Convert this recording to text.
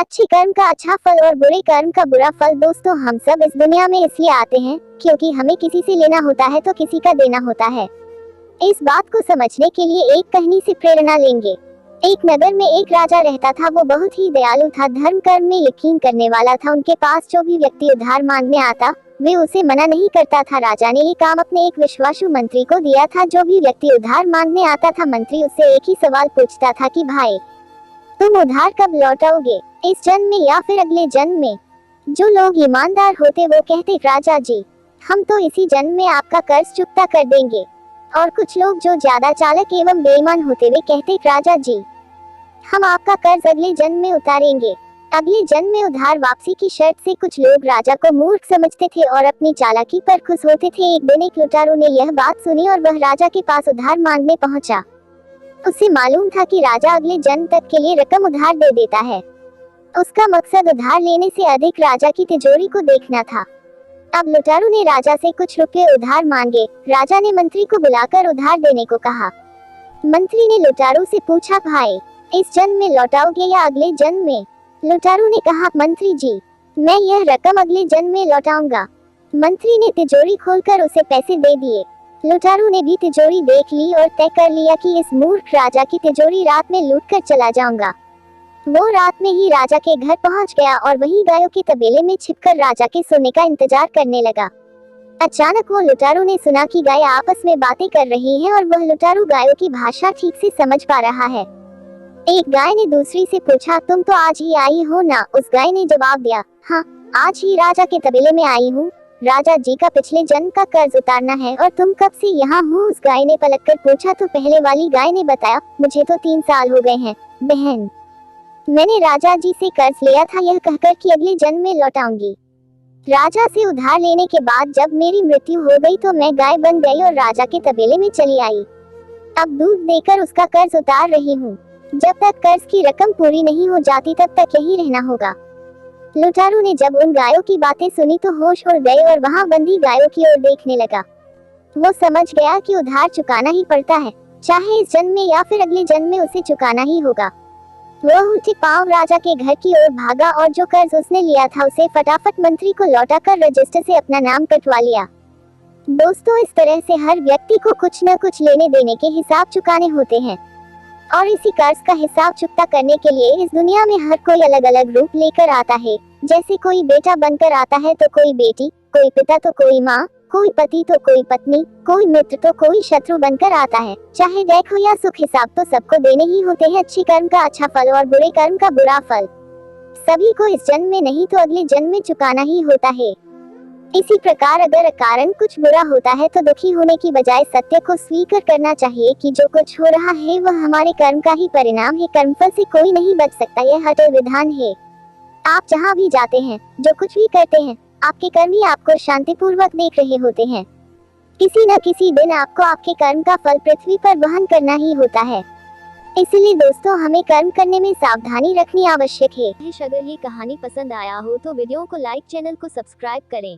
अच्छे कर्म का अच्छा फल और बुरे कर्म का बुरा फल। दोस्तों, हम सब इस दुनिया में इसलिए आते हैं क्योंकि हमें किसी से लेना होता है तो किसी का देना होता है। इस बात को समझने के लिए एक कहानी से प्रेरणा लेंगे। एक नगर में एक राजा रहता था। वो बहुत ही दयालु था, धर्म कर्म में यकीन करने वाला था। उनके पास जो भी व्यक्ति उधार मांगने आता वे उसे मना नहीं करता था। राजा ने ये काम अपने एक विश्वासु मंत्री को दिया था। जो भी व्यक्ति उधार मांगने आता था, मंत्री उससे एक ही सवाल पूछता था कि भाई, तुम उधार कब लौटाओगे, इस जन्म में या फिर अगले जन्म में? जो लोग ईमानदार होते वो कहते, राजा जी, हम तो इसी जन्म में आपका कर्ज चुकता कर देंगे। और कुछ लोग जो ज्यादा चालाक एवं बेईमान होते वे कहते, राजा जी, हम आपका कर्ज अगले जन्म में उतारेंगे। अगले जन्म में उधार वापसी की शर्त से कुछ लोग राजा को मूर्ख समझते थे और अपनी चालाकी पर खुश होते थे। एक दिन एक लुटारू ने यह बात सुनी और वह राजा के पास उधार मांगने पहुंचा। उसे मालूम था कि राजा अगले जन्म तक के लिए रकम उधार दे देता है। उसका मकसद उधार लेने से अधिक राजा की तिजोरी को देखना था। अब लुटारू ने राजा से कुछ रुपए उधार मांगे। राजा ने मंत्री को बुलाकर उधार देने को कहा। मंत्री ने लुटारू से पूछा, भाई, इस जन्म में लौटाओगे या अगले जन्म में? लुटारू ने कहा, मंत्री जी, मैं यह रकम अगले जन्म में लौटाऊंगा। मंत्री ने तिजोरी खोलकर उसे पैसे दे दिए। लुटारू ने भी तिजोरी देख ली और तय कर लिया कि इस मूर्ख राजा की तिजोरी रात में लूट कर चला जाऊंगा। वो रात में ही राजा के घर पहुंच गया और वहीं गायों के तबेले में छिपकर राजा के सोने का इंतजार करने लगा। अचानक वो लुटारू ने सुना कि गाय आपस में बातें कर रही हैं और वह लुटारू गायों की भाषा ठीक से समझ पा रहा है। एक गाय ने दूसरी से पूछा, तुम तो आज ही आई हो ना? उस गाय ने जवाब दिया, हाँ, आज ही राजा के तबेले में आई हूँ। राजा जी का पिछले जन्म का कर्ज उतारना है। और तुम कब से यहाँ हो? उस गाय ने पलटकर पूछा तो पहले वाली गाय ने बताया, मुझे तो 3 साल हो गए हैं बहन। मैंने राजा जी से कर्ज लिया था यह कहकर कि अगले जन्म में लौटाऊंगी। राजा से उधार लेने के बाद जब मेरी मृत्यु हो गई तो मैं गाय बन गई और राजा के तबेले में चली आई। अब दूध देकर उसका कर्ज उतार रही हूँ। जब तक कर्ज की रकम पूरी नहीं हो जाती तब तक यही रहना होगा। लुटारू ने जब उन गायों की बातें सुनी तो होश उड़ गए और वहां बंधी गायों की ओर देखने लगा। वो समझ गया कि उधार चुकाना ही पड़ता है, चाहे इस जन्म में या फिर अगले जन्म में उसे चुकाना ही होगा। वह उठे पांव राजा के घर की ओर भागा और जो कर्ज उसने लिया था उसे फटाफट मंत्री को लौटाकर रजिस्टर से अपना नाम कटवा लिया। दोस्तों, इस तरह से हर व्यक्ति को कुछ न कुछ लेने देने के हिसाब चुकाने होते हैं और इसी कर्ज का हिसाब चुकता करने के लिए इस दुनिया में हर कोई अलग अलग रूप लेकर आता है। जैसे कोई बेटा बनकर आता है तो कोई बेटी, कोई पिता तो कोई माँ, कोई पति तो कोई पत्नी, कोई मित्र तो कोई शत्रु बनकर आता है। चाहे दैख हो या सुख, हिसाब तो सबको देने ही होते हैं। अच्छे कर्म का अच्छा फल और बुरे कर्म का बुरा फल सभी को इस जन्म में नहीं तो अगले जन्म में चुकाना ही होता है। इसी प्रकार अगर अकारण कुछ बुरा होता है तो दुखी होने की बजाय सत्य को स्वीकार करना चाहिए कि जो कुछ हो रहा है वह हमारे कर्म का ही परिणाम है। कर्मफल से कोई नहीं बच सकता, यह अटल विधान है। आप जहाँ भी जाते हैं, जो कुछ भी करते हैं, आपके कर्म ही आपको शांतिपूर्वक देख रहे होते हैं। किसी न किसी दिन आपको आपके कर्म का फल पृथ्वी पर वहन करना ही होता है। इसलिए दोस्तों, हमें कर्म करने में सावधानी रखनी आवश्यक है। अगर ये कहानी पसंद आया हो तो वीडियो को लाइक, चैनल को सब्सक्राइब करें।